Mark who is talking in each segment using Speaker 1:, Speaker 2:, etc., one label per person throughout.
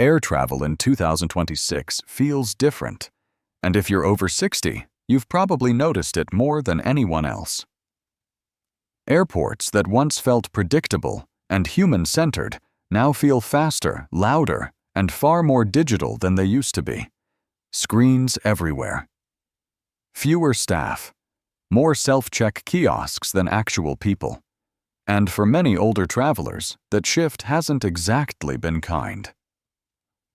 Speaker 1: Air travel in 2026 feels different, and if you're over 60, you've probably noticed it more than anyone else. Airports that once felt predictable and human-centered now feel faster, louder, and far more digital than they used to be. Screens everywhere. Fewer staff. More self-check kiosks than actual people. And for many older travelers, that shift hasn't exactly been kind.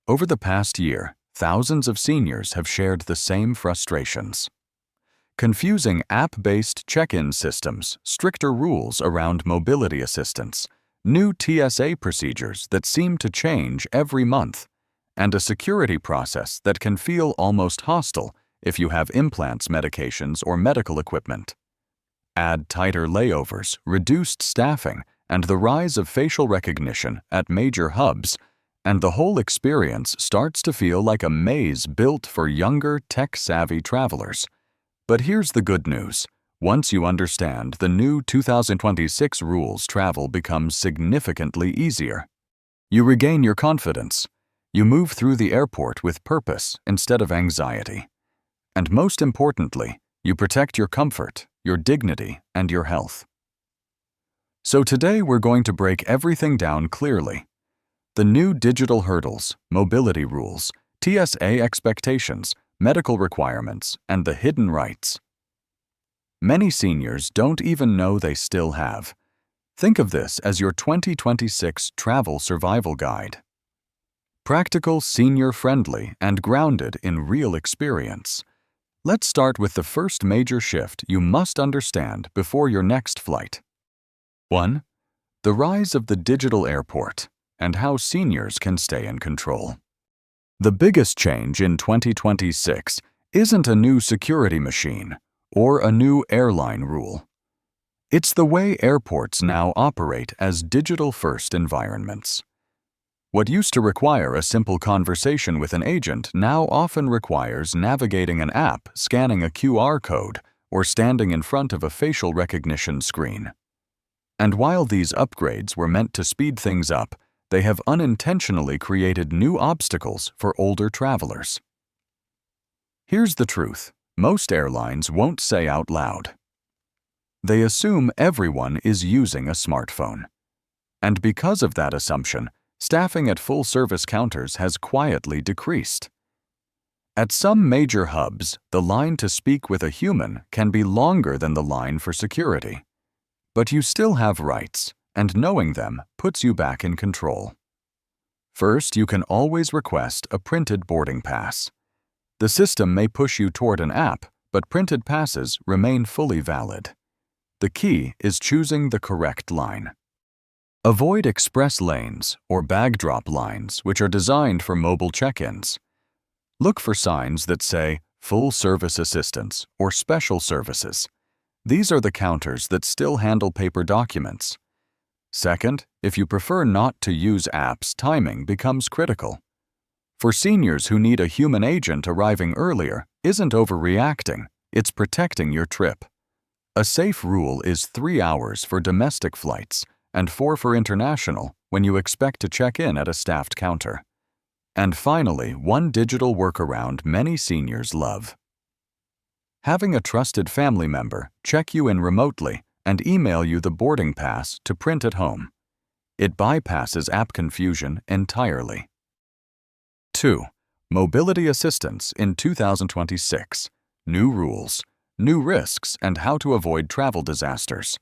Speaker 1: Over the past year, thousands of seniors have shared the same frustrations. Confusing app-based check-in systems, stricter rules around mobility assistance, new TSA procedures that seem to change every month, and a security process that can feel almost hostile if you have implants, medications, or medical equipment. Add tighter layovers, reduced staffing, and the rise of facial recognition at major hubs, and the whole experience starts to feel like a maze built for younger, tech-savvy travelers. But here's the good news. Once you understand the new 2026 rules, travel becomes significantly easier. You regain your confidence. You move through the airport with purpose instead of anxiety. And most importantly, you protect your comfort, your dignity, and your health. So today we're going to break everything down clearly. The new digital hurdles, mobility rules, TSA expectations, medical requirements, and the hidden rights. Many seniors don't even know they still have. Think of this as your 2026 travel survival guide. Practical, senior-friendly, and grounded in real experience. Let's start with the first major shift you must understand before your next flight. 1. The rise of the digital airport and how seniors can stay in control. The biggest change in 2026 isn't a new security machine or a new airline rule. It's the way airports now operate as digital-first environments. What used to require a simple conversation with an agent now often requires navigating an app, scanning a QR code, or standing in front of a facial recognition screen. And while these upgrades were meant to speed things up, they have unintentionally created new obstacles for older travelers. Here's the truth. Most airlines won't say out loud. They assume everyone is using a smartphone. And because of that assumption, staffing at full-service counters has quietly decreased. At some major hubs, the line to speak with a human can be longer than the line for security. But you still have rights, and knowing them puts you back in control. First, you can always request a printed boarding pass. The system may push you toward an app, but printed passes remain fully valid. The key is choosing the correct line. Avoid express lanes or bag drop lines, which are designed for mobile check-ins. Look for signs that say full service assistance or special services. These are the counters that still handle paper documents. Second, if you prefer not to use apps, timing becomes critical. For seniors who need a human agent, arriving earlier isn't overreacting, it's protecting your trip. A safe rule is 3 hours for domestic flights and 4 for international when you expect to check in at a staffed counter. And finally, one digital workaround many seniors love. Having a trusted family member check you in remotely and email you the boarding pass to print at home. It bypasses app confusion entirely. 2. Mobility assistance in 2026. New rules, new risks, and how to avoid travel disasters.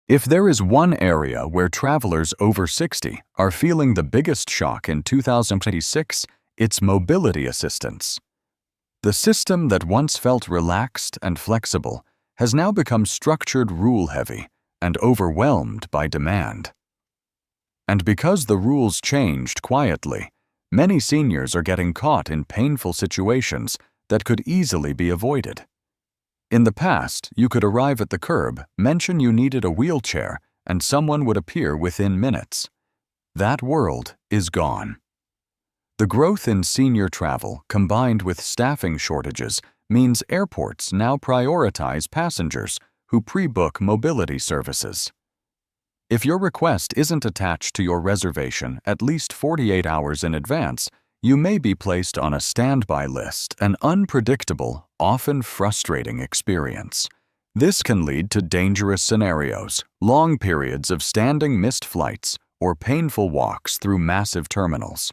Speaker 1: If there is one area where travelers over 60 are feeling the biggest shock in 2026, it's mobility assistance. The system that once felt relaxed and flexible has now become structured, rule-heavy, and overwhelmed by demand. And because the rules changed quietly, many seniors are getting caught in painful situations that could easily be avoided. In the past, you could arrive at the curb, mention you needed a wheelchair, and someone would appear within minutes. That world is gone. The growth in senior travel, combined with staffing shortages, means airports now prioritize passengers who pre-book mobility services. If your request isn't attached to your reservation at least 48 hours in advance, you may be placed on a standby list, an unpredictable, often frustrating experience. This can lead to dangerous scenarios, long periods of standing missed flights, or painful walks through massive terminals.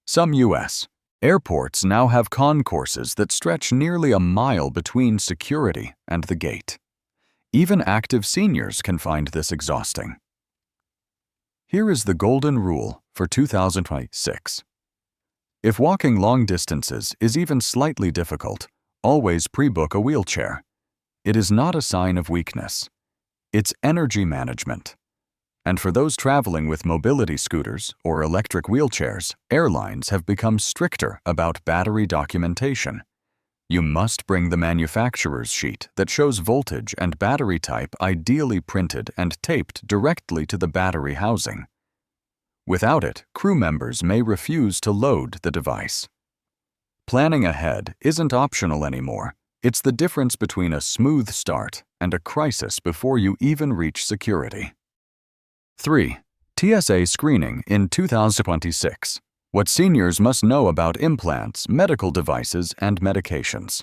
Speaker 1: Some U.S. airports now have concourses that stretch nearly a mile between security and the gate. Even active seniors can find this exhausting. Here is the golden rule for 2026. If walking long distances is even slightly difficult, always pre-book a wheelchair. It is not a sign of weakness. It's energy management. And for those traveling with mobility scooters or electric wheelchairs, airlines have become stricter about battery documentation. You must bring the manufacturer's sheet that shows voltage and battery type ideally printed and taped directly to the battery housing. Without it, crew members may refuse to load the device. Planning ahead isn't optional anymore. It's the difference between a smooth start and a crisis before you even reach security. 3. TSA screening in 2026. What seniors must know about implants, medical devices, and medications.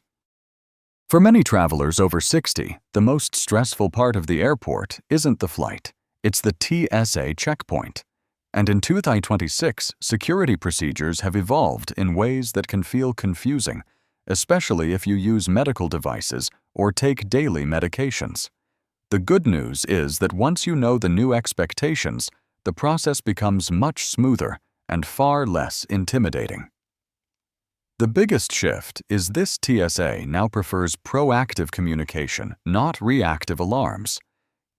Speaker 1: For many travelers over 60, the most stressful part of the airport isn't the flight. It's the TSA checkpoint. And in 2026, security procedures have evolved in ways that can feel confusing, especially if you use medical devices or take daily medications. The good news is that once you know the new expectations, the process becomes much smoother and far less intimidating. The biggest shift is this TSA now prefers proactive communication, not reactive alarms.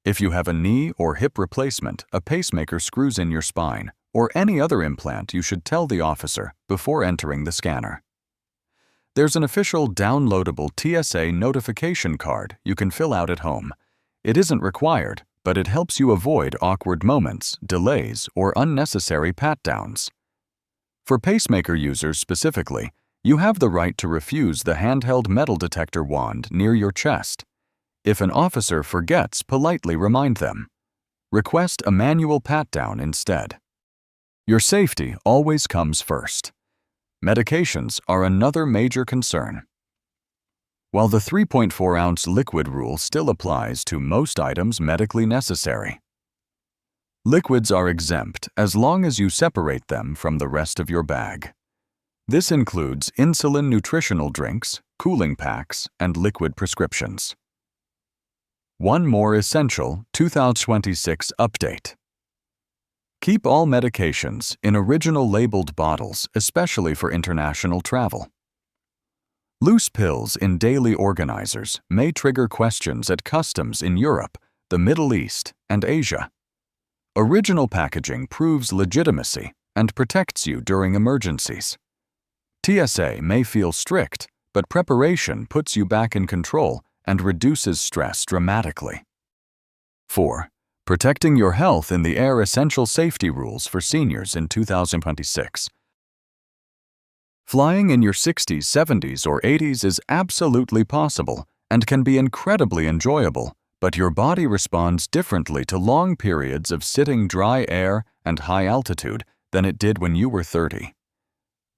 Speaker 1: If you have a knee or hip replacement, a pacemaker screws in your spine, or any other implant, you should tell the officer before entering the scanner. There's an official downloadable TSA notification card you can fill out at home. It isn't required, but it helps you avoid awkward moments, delays, or unnecessary pat-downs. For pacemaker users specifically, you have the right to refuse the handheld metal detector wand near your chest. If an officer forgets, politely remind them. Request a manual pat-down instead. Your safety always comes first. Medications are another major concern. While the 3.4-ounce liquid rule still applies to most items medically necessary, liquids are exempt as long as you separate them from the rest of your bag. This includes insulin nutritional drinks, cooling packs, and liquid prescriptions. One more essential 2026 update. Keep all medications in original labeled bottles, especially for international travel. Loose pills in daily organizers may trigger questions at customs in Europe, the Middle East, and Asia. Original packaging proves legitimacy and protects you during emergencies. TSA may feel strict, but preparation puts you back in control and reduces stress dramatically. 4. Protecting your health in the air essential safety rules for seniors in 2026. Flying in your 60s, 70s, or 80s is absolutely possible and can be incredibly enjoyable, but your body responds differently to long periods of sitting dry air and high altitude than it did when you were 30.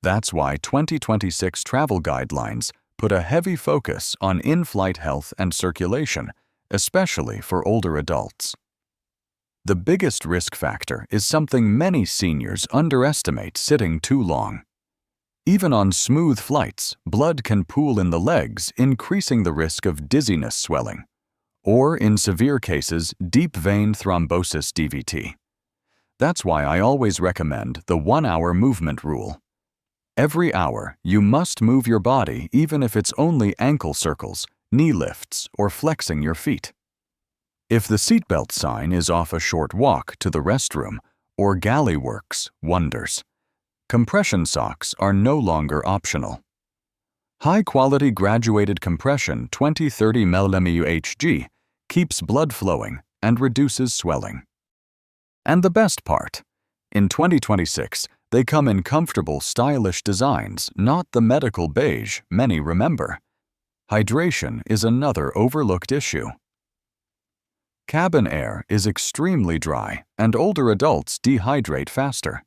Speaker 1: That's why 2026 travel guidelines put a heavy focus on in-flight health and circulation, especially for older adults. The biggest risk factor is something many seniors underestimate: sitting too long. Even on smooth flights, blood can pool in the legs, increasing the risk of dizziness swelling, or in severe cases, deep vein thrombosis DVT. That's why I always recommend the 1-hour movement rule. Every hour, you must move your body, even if it's only ankle circles, knee lifts, or flexing your feet. If the seatbelt sign is off, a short walk to the restroom or galley works wonders. Compression socks are no longer optional. High-quality graduated compression 20-30 mmHg keeps blood flowing and reduces swelling. And the best part, in 2026, they come in comfortable, stylish designs, not the medical beige many remember. Hydration is another overlooked issue. Cabin air is extremely dry, and older adults dehydrate faster.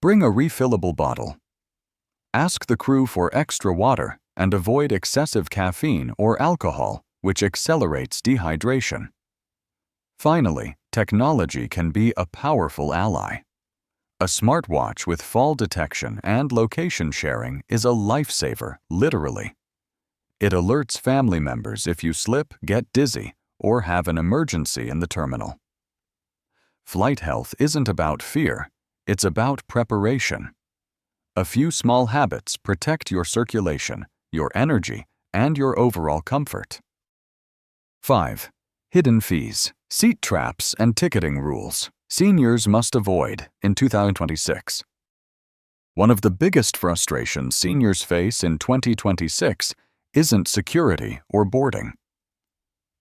Speaker 1: Bring a refillable bottle. Ask the crew for extra water and avoid excessive caffeine or alcohol, which accelerates dehydration. Finally, technology can be a powerful ally. A smartwatch with fall detection and location sharing is a lifesaver, literally. It alerts family members if you slip, get dizzy, or have an emergency in the terminal. Flight health isn't about fear, it's about preparation. A few small habits protect your circulation, your energy, and your overall comfort. 5. Hidden fees, seat traps, and ticketing rules seniors must avoid in 2026. One of the biggest frustrations seniors face in 2026 isn't security or boarding.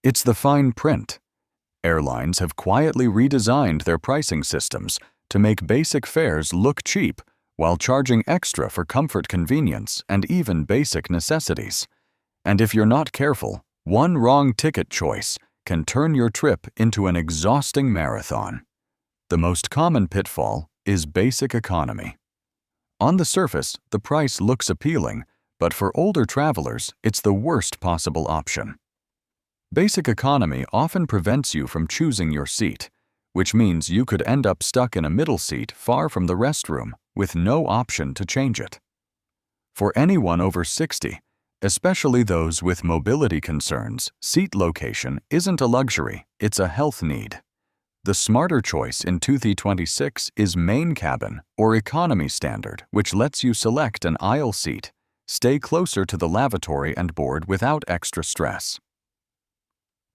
Speaker 1: It's the fine print. Airlines have quietly redesigned their pricing systems to make basic fares look cheap while charging extra for comfort, convenience, and even basic necessities. And if you're not careful, one wrong ticket choice can turn your trip into an exhausting marathon. The most common pitfall is basic economy. On the surface, the price looks appealing, but for older travelers, it's the worst possible option. Basic economy often prevents you from choosing your seat, which means you could end up stuck in a middle seat far from the restroom with no option to change it. For anyone over 60, especially those with mobility concerns, seat location isn't a luxury, it's a health need. The smarter choice in 2026 is main cabin or economy standard, which lets you select an aisle seat, stay closer to the lavatory and board without extra stress.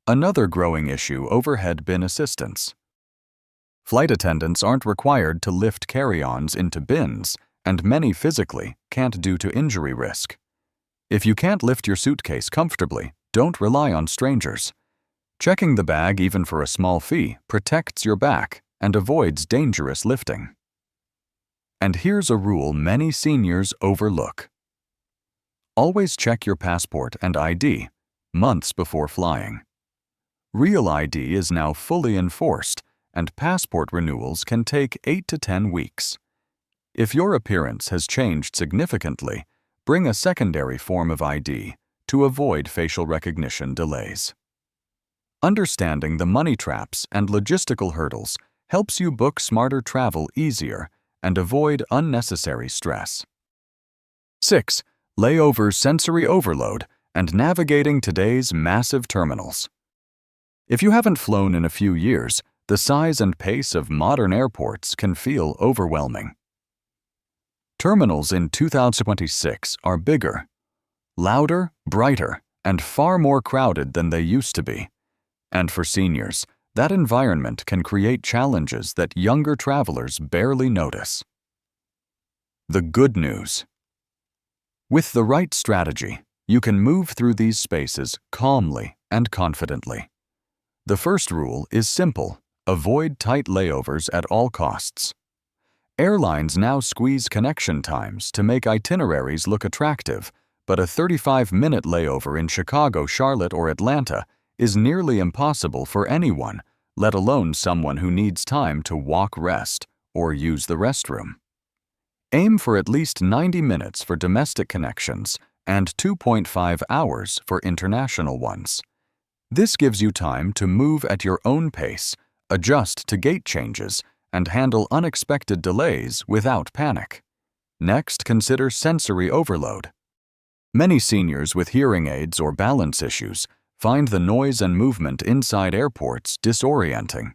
Speaker 1: Another growing issue: overhead bin assistance. Flight attendants aren't required to lift carry-ons into bins, and many physically can't due to injury risk. If you can't lift your suitcase comfortably, don't rely on strangers. Checking the bag even for a small fee protects your back and avoids dangerous lifting. And here's a rule many seniors overlook. Always check your passport and ID months before flying. Real ID is now fully enforced, and passport renewals can take 8 to 10 weeks. If your appearance has changed significantly, bring a secondary form of ID to avoid facial recognition delays. Understanding the money traps and logistical hurdles helps you book smarter travel easier and avoid unnecessary stress. 6. Layovers, sensory overload, and navigating today's massive terminals. If you haven't flown in a few years, the size and pace of modern airports can feel overwhelming. Terminals in 2026 are bigger, louder, brighter, and far more crowded than they used to be. And for seniors, that environment can create challenges that younger travelers barely notice. The good news: with the right strategy, you can move through these spaces calmly and confidently. The first rule is simple: avoid tight layovers at all costs. Airlines now squeeze connection times to make itineraries look attractive, but a 35-minute layover in Chicago, Charlotte, or Atlanta is nearly impossible for anyone, let alone someone who needs time to walk, rest, or use the restroom. Aim for at least 90 minutes for domestic connections and 2.5 hours for international ones. This gives you time to move at your own pace, adjust to gate changes, and handle unexpected delays without panic. Next, consider sensory overload. Many seniors with hearing aids or balance issues find the noise and movement inside airports disorienting.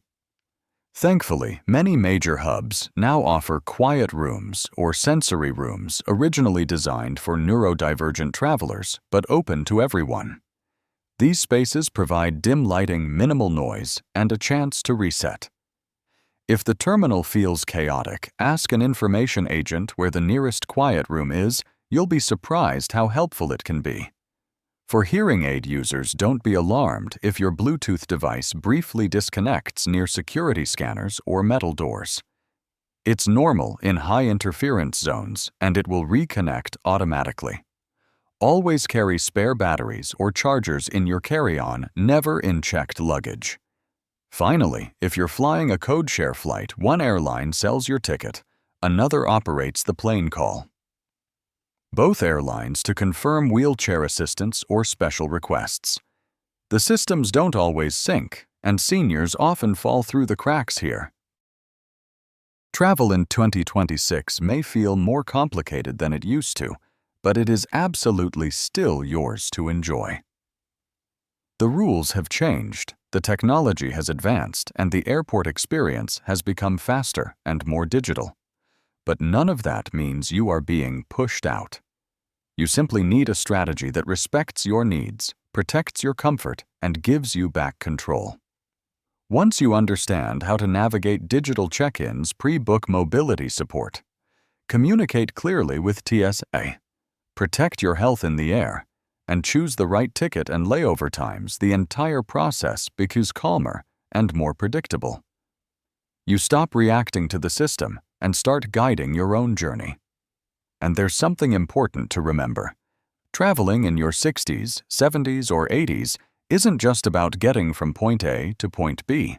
Speaker 1: Thankfully, many major hubs now offer quiet rooms or sensory rooms originally designed for neurodivergent travelers but open to everyone. These spaces provide dim lighting, minimal noise, and a chance to reset. If the terminal feels chaotic, ask an information agent where the nearest quiet room is. You'll be surprised how helpful it can be. For hearing aid users, don't be alarmed if your Bluetooth device briefly disconnects near security scanners or metal doors. It's normal in high interference zones, and it will reconnect automatically. Always carry spare batteries or chargers in your carry-on, never in checked luggage. Finally, if you're flying a code-share flight, one airline sells your ticket, another operates the plane call. Both airlines to confirm wheelchair assistance or special requests. The systems don't always sync, and seniors often fall through the cracks here. Travel in 2026 may feel more complicated than it used to, but it is absolutely still yours to enjoy. The rules have changed, the technology has advanced, and the airport experience has become faster and more digital. But none of that means you are being pushed out. You simply need a strategy that respects your needs, protects your comfort, and gives you back control. Once you understand how to navigate digital check-ins, pre-book mobility support, communicate clearly with TSA, protect your health in the air, and choose the right ticket and layover times, the entire process becomes calmer and more predictable. You stop reacting to the system and start guiding your own journey. And there's something important to remember. Traveling in your 60s, 70s, or 80s isn't just about getting from point A to point B.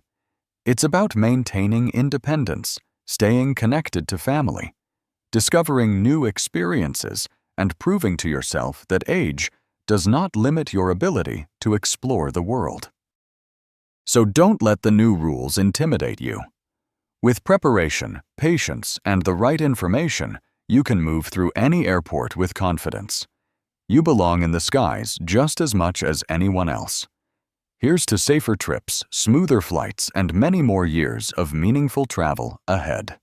Speaker 1: It's about maintaining independence, staying connected to family, discovering new experiences, and proving to yourself that age does not limit your ability to explore the world. So don't let the new rules intimidate you. With preparation, patience, and the right information, you can move through any airport with confidence. You belong in the skies just as much as anyone else. Here's to safer trips, smoother flights, and many more years of meaningful travel ahead.